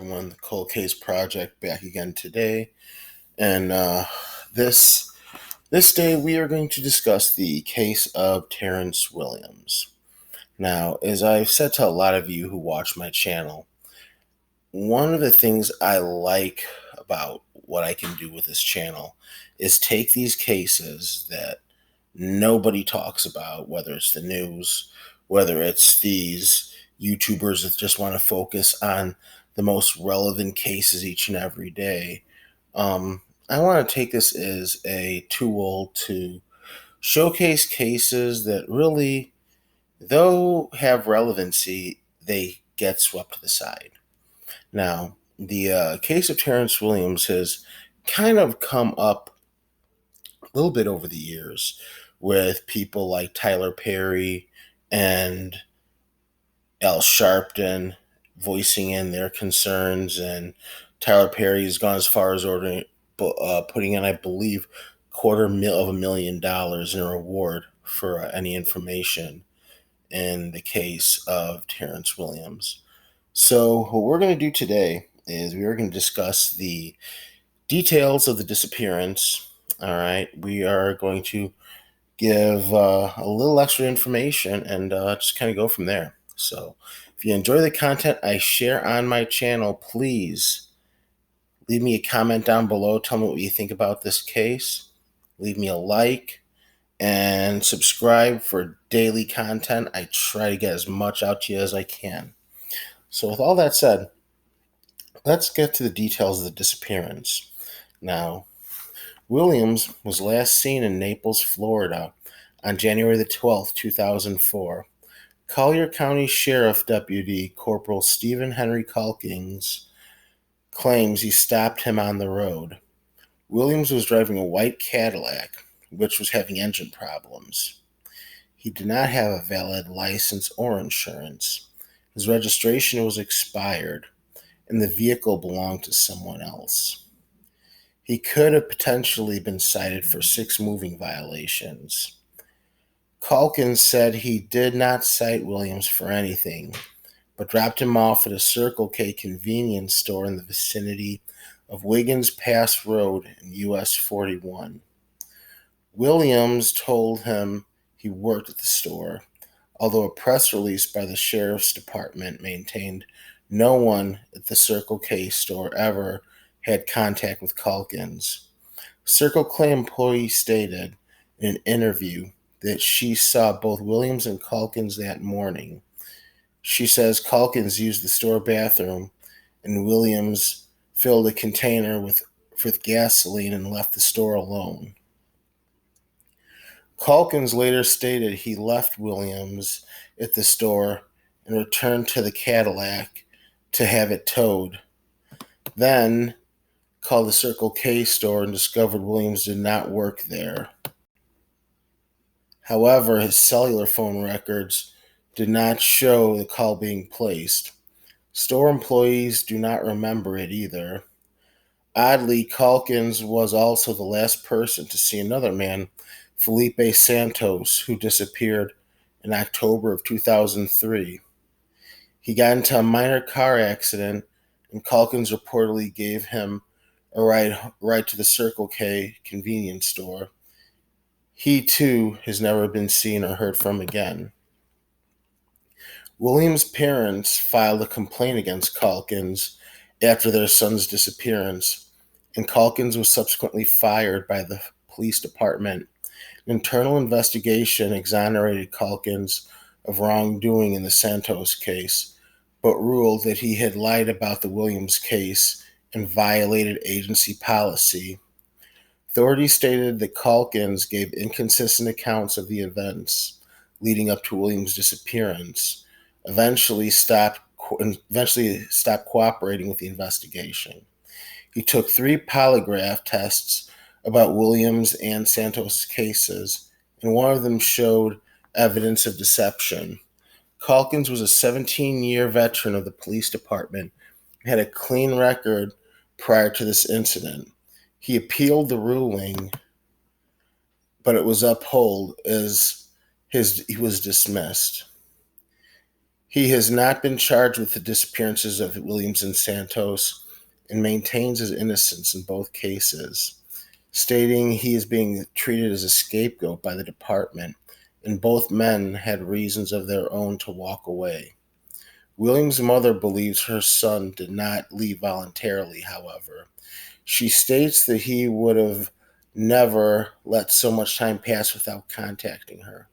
everyone. The Cold Case Project back again today, and this this day we are going to discuss the case of Terrance Williams. Now, as I've said to a lot of you who watch my channel, one of the things I like about what I can do with this channel is take these cases that nobody talks about, whether it's the news, whether it's these YouTubers that just want to focus on the most relevant cases each and every day. I want to take this as a tool to showcase cases that really, though have relevancy, they get swept to the side. Now, the case of Terrance Williams has kind of come up a little bit over the years with people like Tyler Perry and Al Sharpton voicing in their concerns, and Tyler Perry has gone as far as putting in, I believe, $250,000 in a reward for any information in the case of Terrance Williams. So, what we're going to do today is we are going to discuss the details of the disappearance. All right, we are going to give a little extra information and just kind of go from there. So, if you enjoy the content I share on my channel, please leave me a comment down below. Tell me what you think about this case. Leave me a like and subscribe for daily content. I try to get as much out to you as I can. So, with all that said, let's get to the details of the disappearance. Now, Williams was last seen in Naples, Florida on January the 12th, 2004. Collier County Sheriff Deputy Corporal Stephen Henry Calkins claims he stopped him on the road. Williams was driving a white Cadillac, which was having engine problems. He did not have a valid license or insurance. His registration was expired, and the vehicle belonged to someone else. He could have potentially been cited for 6 moving violations. Calkins said he did not cite Williams for anything, but dropped him off at a Circle K convenience store in the vicinity of Wiggins Pass Road in US 41. Williams told him he worked at the store, although a press release by the sheriff's department maintained no one at the Circle K store ever had contact with Calkins. Circle K employee stated in an interview that she saw both Williams and Calkins that morning. She says Calkins used the store bathroom and Williams filled a container with gasoline and left the store alone. Calkins later stated he left Williams at the store and returned to the Cadillac to have it towed. Then called the Circle K store and discovered Williams did not work there. However, his cellular phone records did not show the call being placed. Store employees do not remember it either. Oddly, Calkins was also the last person to see another man, Felipe Santos, who disappeared in October of 2003. He got into a minor car accident, and Calkins reportedly gave him a ride to the Circle K convenience store. He, too, has never been seen or heard from again. Williams' parents filed a complaint against Calkins after their son's disappearance, and Calkins was subsequently fired by the police department. An internal investigation exonerated Calkins of wrongdoing in the Santos case, but ruled that he had lied about the Williams case and violated agency policy. Authorities stated that Calkins gave inconsistent accounts of the events leading up to Williams' disappearance, eventually stopped cooperating with the investigation. He took 3 polygraph tests about Williams and Santos' cases, and one of them showed evidence of deception. Calkins was a 17-year veteran of the police department and had a clean record prior to this incident. He appealed the ruling, but it was upheld as he was dismissed. He has not been charged with the disappearances of Williams and Santos and maintains his innocence in both cases, stating he is being treated as a scapegoat by the department, and both men had reasons of their own to walk away. Williams' mother believes her son did not leave voluntarily, however. She states that he would have never let so much time pass without contacting her.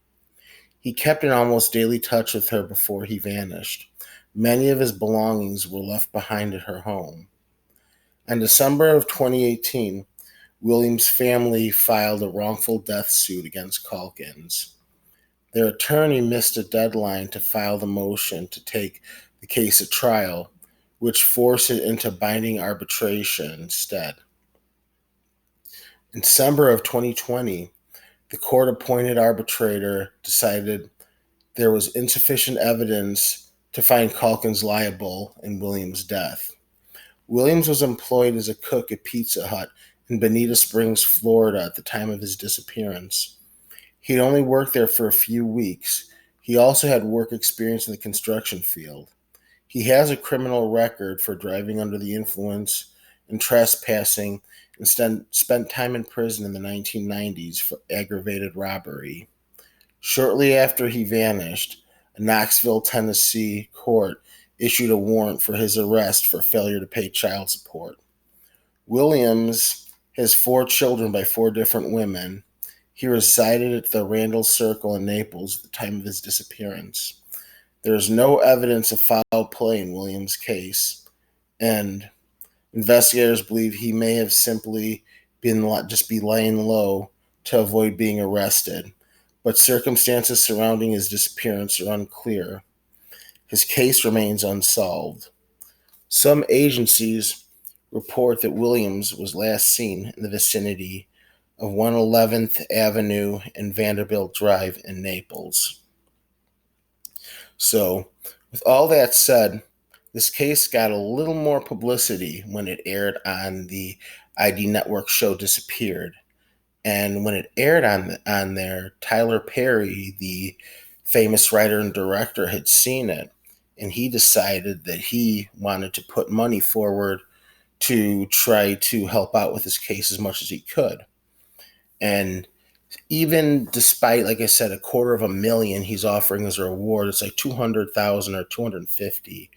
He kept in almost daily touch with her before he vanished. Many of his belongings were left behind at her home. In December of 2018, Williams' family filed a wrongful death suit against Calkins. Their attorney missed a deadline to file the motion to take the case at trial, which forced it into binding arbitration instead. In December of 2020, the court appointed arbitrator decided there was insufficient evidence to find Calkins liable in Williams' death. Williams was employed as a cook at Pizza Hut in Bonita Springs, Florida at the time of his disappearance. He'd only worked there for a few weeks. He also had work experience in the construction field. He has a criminal record for driving under the influence and trespassing and spent time in prison in the 1990s for aggravated robbery. Shortly after he vanished, a Knoxville, Tennessee court issued a warrant for his arrest for failure to pay child support. Williams has four children by four different women. He resided at the Randall Circle in Naples at the time of his disappearance. There is no evidence of foul play in Williams' case, and investigators believe he may have simply been just be laying low to avoid being arrested, but circumstances surrounding his disappearance are unclear. His case remains unsolved. Some agencies report that Williams was last seen in the vicinity of 111th Avenue and Vanderbilt Drive in Naples. So, with all that said, this case got a little more publicity when it aired on the ID Network show Disappeared. And when it aired on there, Tyler Perry, the famous writer and director, had seen it, and he decided that he wanted to put money forward to try to help out with his case as much as he could. And even despite, like I said, $250,000 he's offering as a reward, it's like 200,000 or 250.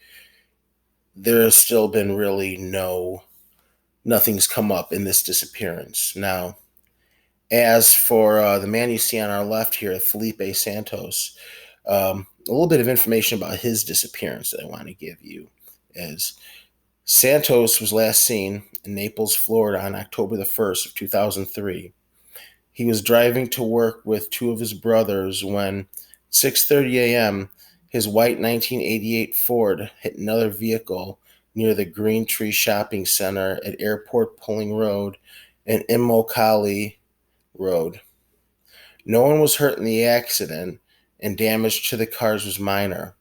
There has still been really nothing's come up in this disappearance. Now, as for the man you see on our left here, Felipe Santos, a little bit of information about his disappearance that I want to give you is Santos was last seen in Naples, Florida on October the 1st of 2003. He was driving to work with two of his brothers when 6:30 a.m. his white 1988 Ford hit another vehicle near the Green Tree Shopping Center at Airport Pulling Road and Immokalee Road. No one was hurt in the accident, and damage to the cars was minor.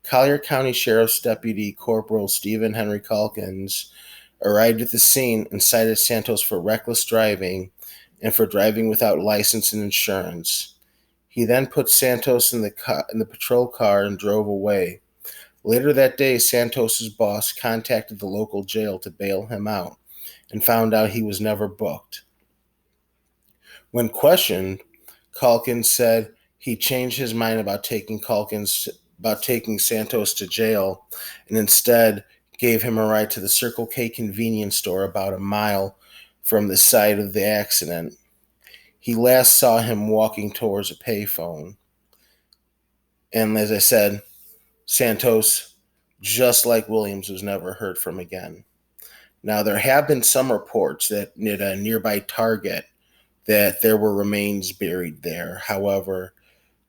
Collier County Sheriff's Deputy Corporal Stephen Henry Calkins arrived at the scene and cited Santos for reckless driving and for driving without license and insurance. He then put Santos in the patrol car and drove away. Later that day, Santos's boss contacted the local jail to bail him out and found out he was never booked. When questioned, Calkins said he changed his mind about taking Santos to jail and instead gave him a ride to the Circle K convenience store about a mile from the site of the accident. He last saw him walking towards a payphone. And as I said, Santos, just like Williams, was never heard from again. Now, there have been some reports that at a nearby Target that there were remains buried there. However,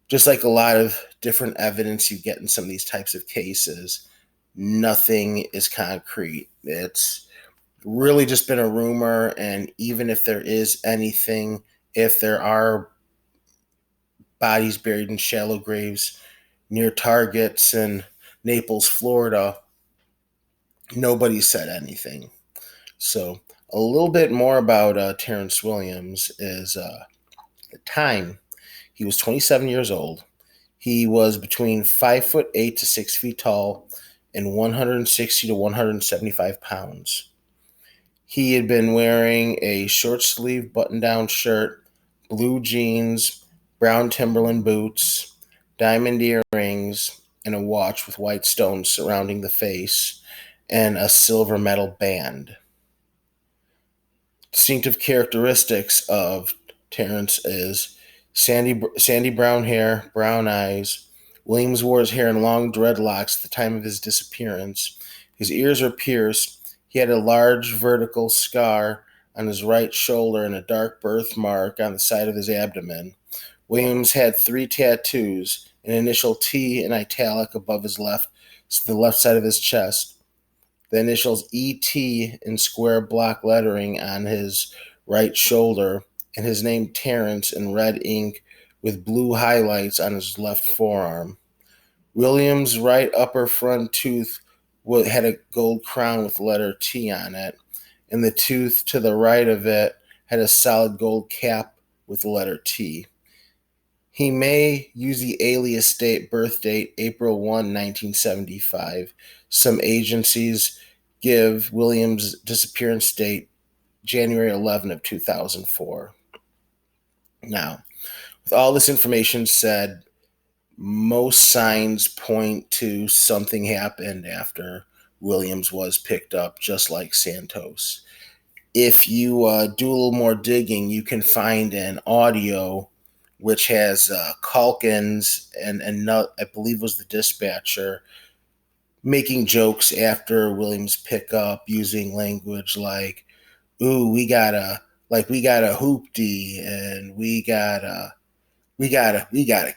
just like a lot of different evidence you get in some of these types of cases, nothing is concrete. It's really just been a rumor, and even if there is anything, if there are bodies buried in shallow graves near Targets in Naples, Florida, nobody said anything. So, a little bit more about Terrance Williams is the time. He was 27 years old. He was between 5'8" to 6 feet tall and 160 to 175 pounds. He had been wearing a short sleeve button down shirt, blue jeans, brown Timberland boots, diamond earrings, and a watch with white stones surrounding the face, and a silver metal band. Distinctive characteristics of Terrance is sandy brown hair, brown eyes. Williams wore his hair in long dreadlocks at the time of his disappearance. His ears were pierced. He had a large vertical scar on his right shoulder and a dark birthmark on the side of his abdomen. Williams had 3 tattoos, an initial T in italic above the left side of his chest, the initials ET in square block lettering on his right shoulder, and his name Terrance in red ink with blue highlights on his left forearm. William's right upper front tooth had a gold crown with the letter T on it, and the tooth to the right of it had a solid gold cap with the letter T. He may use the alias birth date April 1, 1975. Some agencies give Williams' disappearance date January 11 of 2004. Now, with all this information said, most signs point to something happened after Williams was picked up, just like Santos. If you do a little more digging, you can find an audio which has Calkins and I believe was the dispatcher making jokes after Williams' pickup, using language like, "Ooh, we got a hoopty, and we got a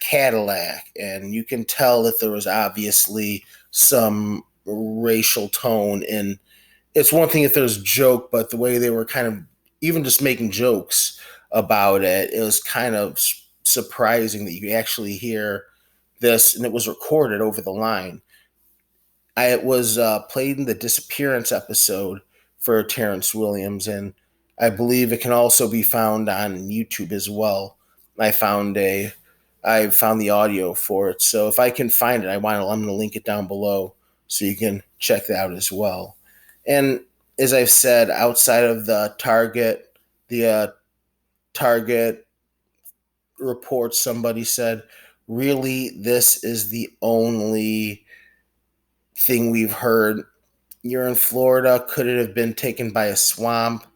Cadillac," and you can tell that there was obviously some racial tone. And it's one thing if there's a joke, but the way they were kind of even just making jokes about it, it was kind of surprising that you actually hear this, and it was recorded over the line. It was played in the Disappearance episode for Terrance Williams, and I believe it can also be found on YouTube as well. I found a I found the audio for it, so if I can find it, I'm going to link it down below so you can check that out as well. And as I've said, outside of the Target report, somebody said, really, this is the only thing we've heard. You're in Florida. Could it have been taken by a swamp?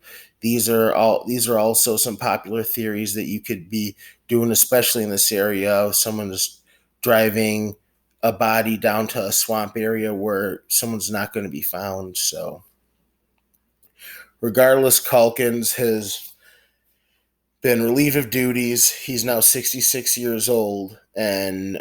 These are also some popular theories that you could be doing, especially in this area. Someone just driving a body down to a swamp area where someone's not going to be found. So, regardless, Calkins has been relieved of duties. He's now 66 years old, and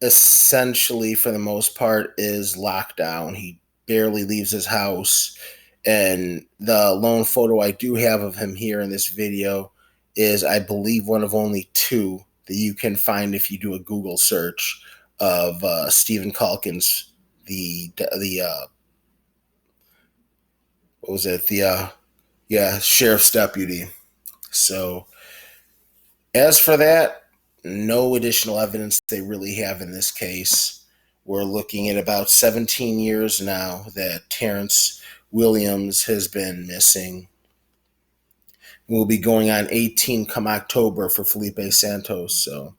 essentially, for the most part, is locked down. He barely leaves his house. And the lone photo I do have of him here in this video is, I believe, one of only two that you can find if you do a Google search of Stephen Calkins, the what was it? The sheriff's deputy. So as for that, no additional evidence they really have in this case. We're looking at about 17 years now that Terrance Williams has been missing. We'll be going on 18 come October for Felipe Santos. So,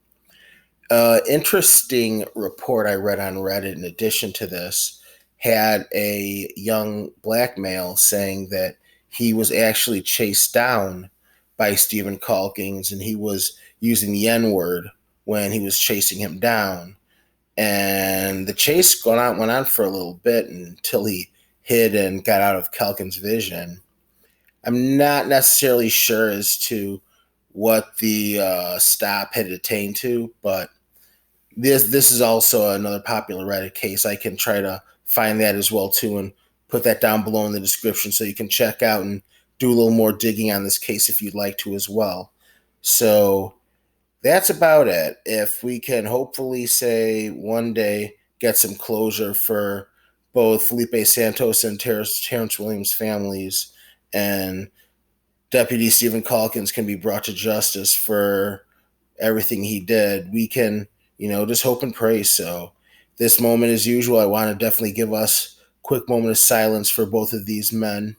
interesting report I read on Reddit in addition to this had a young black male saying that he was actually chased down by Stephen Calkins, and he was using the N-word when he was chasing him down. And the chase went on for a little bit until he hid and got out of Calkins' vision. I'm not necessarily sure as to what the stop had attained to, but this is also another popular Reddit case. I can try to find that as well too, and put that down below in the description so you can check out and do a little more digging on this case if you'd like to as well. So that's about it. If we can hopefully say one day get some closure for both Felipe Santos and Terrance Williams' families, and Deputy Stephen Calkins can be brought to justice for everything he did, we can just hope and pray. So, this moment, as usual, I want to definitely give us a quick moment of silence for both of these men.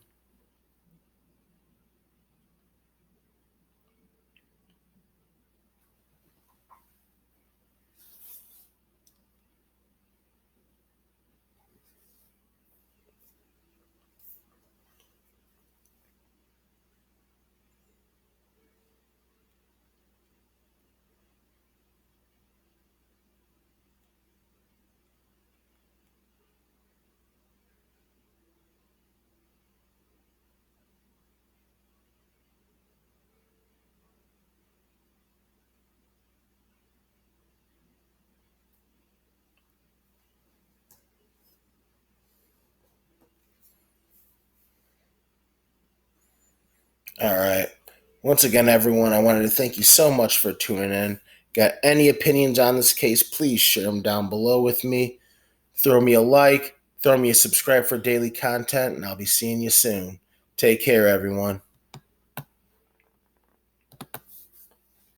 All right. Once again, everyone, I wanted to thank you so much for tuning in. Got any opinions on this case, please share them down below with me. Throw me a like, throw me a subscribe for daily content, and I'll be seeing you soon. Take care, everyone.